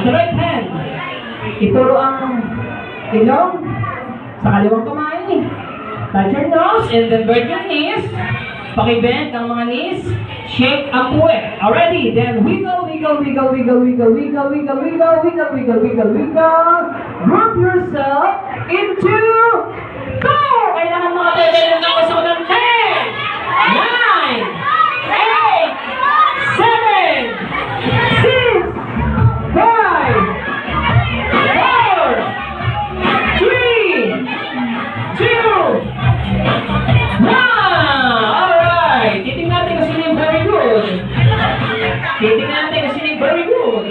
At the right hand, ituro ang ilong sa kaliwang kamay. Touch your nose and then bend your knees. Pakibend ang mga knees. Shake ang puwet. Already, then wiggle, wiggle, wiggle, wiggle, wiggle, wiggle, wiggle, wiggle, wiggle, wiggle, wiggle, wiggle. Group yourself into 4. Kailangan mga pwede ng ako sa unang 10, 9, 8, 7, 6, 5, 4, 3, 2, 1. Alright. Titingnan natin kung sino yung very good. Titingnan natin kung sino yung very good.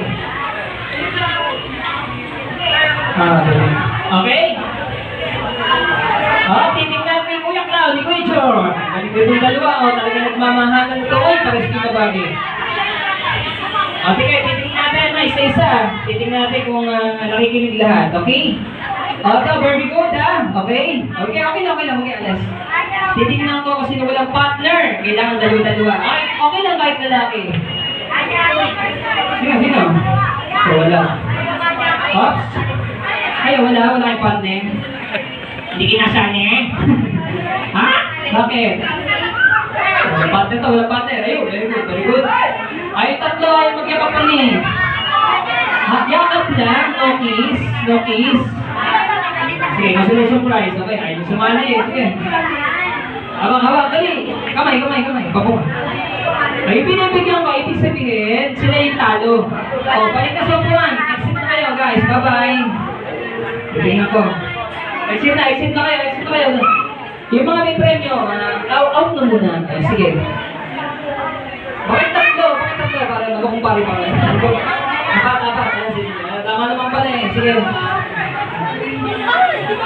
Okay? Titingnan natin yung Kuya Cloud, ni Kuya John. Nandito yung dalawa, talaga nagmamahalan ito. Pares kita bagay. Sige, titingnan natin na isa-isa. Titingnan natin kung nakikinig lahat. Okay? Ito, very good Okay? Okay lang, mag-i-alas. Titingnan ko kasi walang partner. Kailangan dalawa-dalawa. Okay lang kahit lalaki. Sino? So, wala. Oops. Ay, wala kayong partner. Hindi kinasali Ha? Bakit? Walang partner. Ayun, very good. Ay, tatlo ay magyakap pa ni. Yakap lang, no kiss. Sige, nasa surprise. Okay, ayun sumali Sige. Hawak, dali. Kamay. Babong. Ay, binibigyan ko, ibig sabihin, sila yung talo. Balik na sa upuan. Exit na kayo, guys. Bye-bye. Tingnan ko. Exit na kayo. Yung mga may premyo, out na muna. Sige. Bakit tatlo? Para magkukumpari pa kayo. Apat. Tama naman pala Sige.